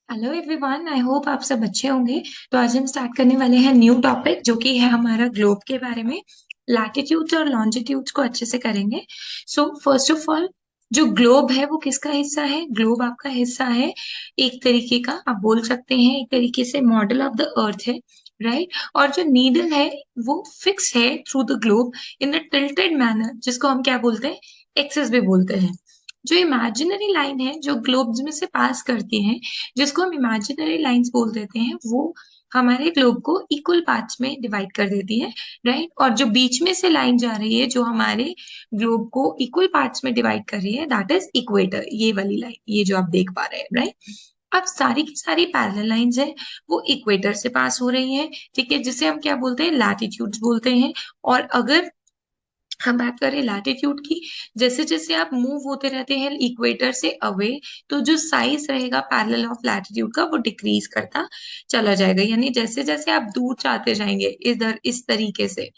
Hello everyone, I hope आप सब अच्छे होंगे। तो आज हम स्टार्ट करने वाले हैं न्यू टॉपिक जो कि है हमारा ग्लोब के बारे में। लैटिट्यूड्स और लॉन्जिट्यूड्स को अच्छे से करेंगे। सो फर्स्ट ऑफ ऑल, जो ग्लोब है वो किसका हिस्सा है? ग्लोब आपका हिस्सा है एक तरीके का, आप बोल सकते हैं एक तरीके से मॉडल ऑफ द अर्थ है, राइट। और जो नीडल है वो फिक्स है through the globe in a tilted manner, जिसको हम क्या बोलते हैं? एक्सिस भी बोलते हैं। जो इमेजिनरी लाइन है जो ग्लोब्स में से पास करती है, जिसको हम इमेजिनरी लाइंस बोल देते हैं, वो हमारे ग्लोब को इक्वल पार्ट्स में डिवाइड कर देती है, राइट। और जो बीच में से लाइन जा रही है जो हमारे ग्लोब को इक्वल पार्ट्स में डिवाइड कर रही है, दैट इज इक्वेटर। ये वाली लाइन, ये जो आप देख पा रहे हैं, राइट। अब सारी की सारी पैरेलल लाइंस है, वो इक्वेटर से पास हो रही है, ठीक है, जिसे हम क्या बोलते हैं? लैटिट्यूड्स बोलते हैं। और अगर हम बात करें लैटिट्यूड की, जैसे जैसे आप मूव होते रहते हैं इक्वेटर से अवे, तो जो साइज रहेगा पैरेलल ऑफ लैटिट्यूड का वो डिक्रीज करता चला जाएगा। यानी जैसे जैसे आप दूर जाते जाएंगे इधर इस तरीके से,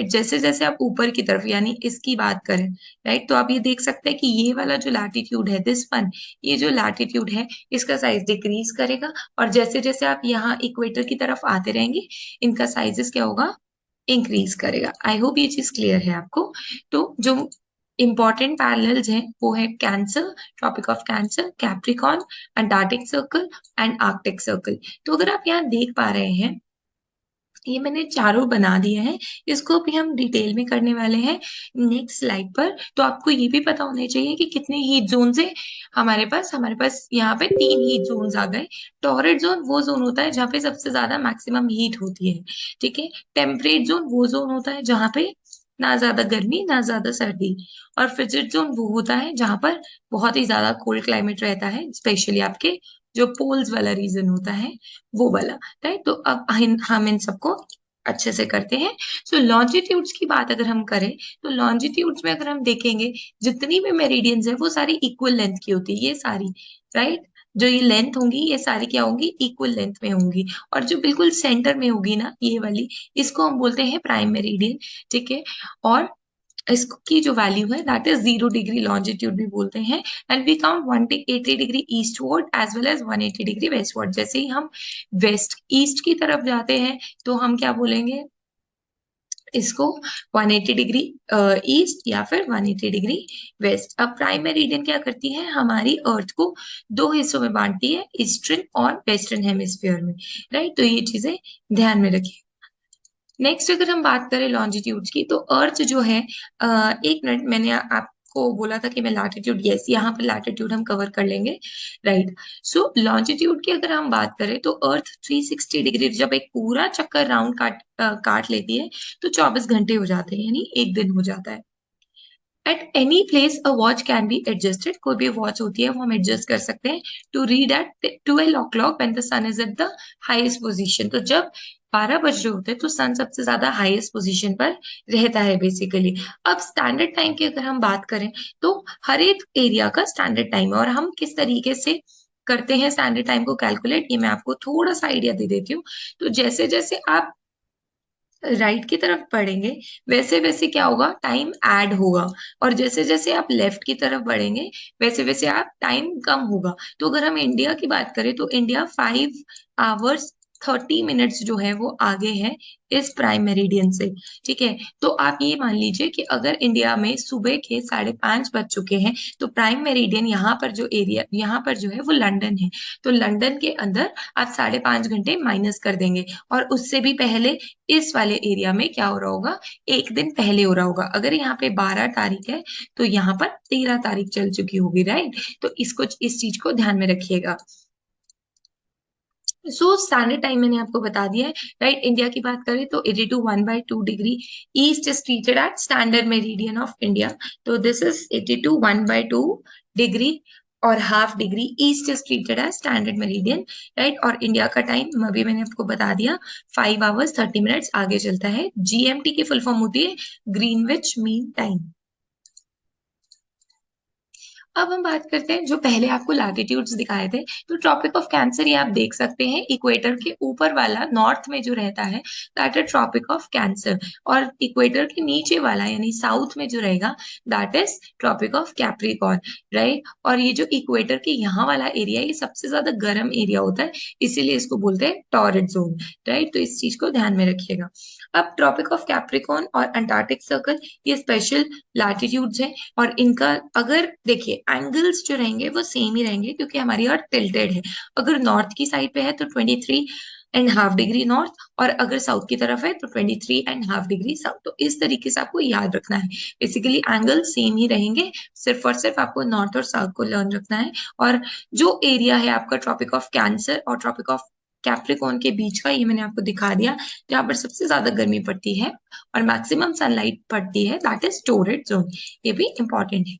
जैसे जैसे आप ऊपर की तरफ, यानी इसकी बात करें, राइट, तो आप ये देख सकते हैं कि ये वाला जो लैटिट्यूड है, दिस वन, ये जो लैटिट्यूड है इसका साइज डिक्रीज करेगा। और जैसे जैसे आप यहाँ इक्वेटर की तरफ आते रहेंगे, इनका साइजेस क्या होगा? इंक्रीज करेगा। आई होप ये चीज क्लियर है आपको। तो जो इंपॉर्टेंट पैरेलल्स हैं वो है Cancer, Tropic of Cancer, Capricorn, Antarctic Circle and Arctic Circle. तो अगर आप यहाँ देख पा रहे हैं, ये मैंने चारों बना दिए हैं। इसको भी हम डिटेल में करने वाले हैं नेक्स्ट स्लाइड पर। तो आपको ये भी पता होना चाहिए कि कितने हीट जोन है हमारे पास यहाँ पे 3 हीट जोन्स आ गए। टॉरड जोन वो जोन होता है जहाँ पे सबसे ज्यादा मैक्सिमम हीट होती है, ठीक है। टेम्परेट जोन वो जोन होता है जहाँ पे ना ज्यादा गर्मी ना ज्यादा सर्दी। और फ्रिजिड जोन वो होता है जहाँ पर बहुत ही ज्यादा कोल्ड क्लाइमेट रहता है, स्पेशली आपके जो पोल्स वाला रीजन होता है, वो वाला, राइट। तो अब हम इन सबको अच्छे से करते हैं। सो लॉन्जिट्यूड्स की बात अगर हम करें, तो लॉन्जिट्यूड्स में अगर हम देखेंगे, जितनी भी मेरिडियंस है वो सारी इक्वल लेंथ की होती है, ये सारी, राइट। जो ये लेंथ होंगी ये सारी क्या होंगी? इक्वल लेंथ में होंगी। और जो बिल्कुल सेंटर में होगी ना, ये वाली, इसको हम बोलते हैं प्राइम मेरिडियन, ठीक है। और इसकी जो वैल्यू है दैट इज 0 डिग्री लॉन्जिट्यूड भी बोलते हैं। And we count 180 degree eastward as well as 180 degree westward. जैसे ही हम वेस्ट ईस्ट की तरफ जाते हैं तो हम क्या बोलेंगे इसको? 180 डिग्री ईस्ट या फिर 180 डिग्री वेस्ट। अब प्राइम मेरिडियन क्या करती है? हमारी अर्थ को दो हिस्सों में बांटती है, ईस्टर्न और वेस्टर्न हेमिस्फीयर में, राइट। तो ये चीजें ध्यान में रखिए। नेक्स्ट अगर हम बात करें लॉन्जिट्यूड्स की, तो अर्थ जो है, एक मिनट, मैंने आपको बोला था कि मैं लैटिट्यूड, यस, यहाँ पर लैटिट्यूड हम कवर कर लेंगे, राइट। सो लॉन्जिट्यूड की अगर हम बात करें तो अर्थ 360 डिग्री जब एक पूरा चक्कर राउंड काट लेती है, तो 24 घंटे हो जाते हैं, यानी एक दिन हो जाता है। At any place a watch can be adjusted, कोई भी वॉच होती है वो हम एडजस्ट कर सकते हैं to read at 12 o'clock when the sun is at the highest position. तो जब 12 बज रहे होते हैं तो सन सबसे ज्यादा हाईएस्ट पोजीशन पर रहता है बेसिकली। अब स्टैंडर्ड टाइम की अगर हम बात करें, तो हर एक एरिया का स्टैंडर्ड टाइम है, और हम किस तरीके से करते हैं स्टैंडर्ड टाइम को कैलकुलेट, ये मैं आपको थोड़ा सा आइडिया दे देती हूँ। तो जैसे जैसे आप राइट की तरफ बढ़ेंगे, वैसे वैसे क्या होगा? टाइम ऐड होगा। और जैसे जैसे आप लेफ्ट की तरफ बढ़ेंगे, वैसे वैसे आप टाइम कम होगा। तो अगर हम इंडिया की बात करें तो इंडिया 5 hours 30 minutes जो है वो आगे है इस प्राइम मेरिडियन से, ठीक है। तो आप ये मान लीजिए कि अगर इंडिया में सुबह के 5:30 बज चुके हैं, तो प्राइम मेरिडियन यहाँ पर जो एरिया, यहाँ पर जो है वो लंदन है। तो लंदन के अंदर आप 5.5 घंटे माइनस कर देंगे, और उससे भी पहले इस वाले एरिया में क्या हो रहा होगा? एक दिन पहले हो रहा होगा। अगर यहाँ पे 12 तारीख है तो यहाँ पर 13 तारीख चल चुकी होगी, राइट। तो इसको, इस चीज को ध्यान में रखिएगा। सो स्टैंडर्ड टाइम मैंने आपको बता दिया है, राइट। इंडिया की बात करें तो 82 1/2 degree east is treated at standard meridian of India. तो दिस इज 82 1/2 डिग्री और half degree east is treated as standard meridian, right. और इंडिया का टाइम अभी मैंने आपको बता दिया, 5 hours 30 minutes आगे चलता है। जीएमटी की फुल फॉर्म होती है ग्रीनविच मीन टाइम। अब हम बात करते हैं, जो पहले आपको लैटिट्यूड्स दिखाए थे, तो ट्रॉपिक ऑफ कैंसर ये आप देख सकते हैं, इक्वेटर के ऊपर वाला नॉर्थ में जो रहता है that is Tropic of Cancer, और इक्वेटर के नीचे वाला यानी साउथ में जो रहेगा that is Tropic of Capricorn, right. और ये जो इक्वेटर के यहाँ वाला एरिया ये सबसे ज्यादा गर्म एरिया होता है, इसीलिए इसको बोलते हैं टॉरिड जोन, राइट। तो इस चीज को ध्यान में रखिएगा। अब ट्रॉपिक ऑफ कैप्रिकॉर्न और अंटार्कटिक सर्कल ये स्पेशल लैटिट्यूड्स हैं, और इनका अगर देखिए एंगल्स जो रहेंगे वो सेम ही रहेंगे, क्योंकि हमारी अर्थ टिल्टेड है। अगर नॉर्थ की साइड पे है तो 23.5 डिग्री नॉर्थ, और अगर साउथ की तरफ है तो 23.5 डिग्री साउथ। तो इस तरीके से आपको याद रखना है, बेसिकली एंगल सेम ही रहेंगे, सिर्फ और सिर्फ आपको नॉर्थ और साउथ को लर्न रखना है। और जो एरिया है आपका ट्रॉपिक ऑफ कैंसर और ट्रॉपिक ऑफ कैप्रिकॉर्न के बीच का, ये मैंने आपको दिखा दिया, जहां पर सबसे ज्यादा गर्मी पड़ती है और मैक्सिमम सनलाइट पड़ती है, दैट इज टोरेड जोन। ये भी इंपॉर्टेंट है,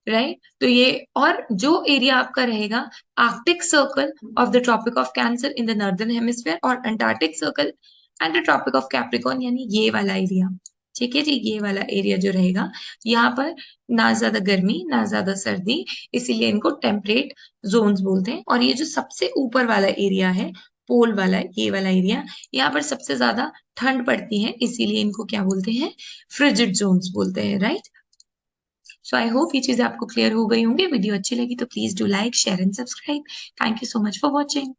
राइट। तो ये, और जो एरिया आपका रहेगा Arctic Circle of the Tropic of Cancer in the Northern Hemisphere, और Antarctic Circle and the Tropic of Capricorn, यानी ये वाला एरिया, ठीक है जी, ये वाला एरिया जो रहेगा, यहाँ पर ना ज्यादा गर्मी ना ज्यादा सर्दी, इसीलिए इनको टेम्परेट जोन्स बोलते हैं। और ये जो सबसे ऊपर वाला एरिया है, पोल वाला, ये वाला एरिया, यहाँ पर सबसे ज्यादा ठंड पड़ती है, इसीलिए इनको क्या बोलते हैं, फ्रिजिड जोन्स बोलते हैं, राइट। सो आई होप ये चीजें आपको क्लियर हो गई होंगी। वीडियो अच्छी लगी तो please do like share and subscribe. Thank you so much for watching.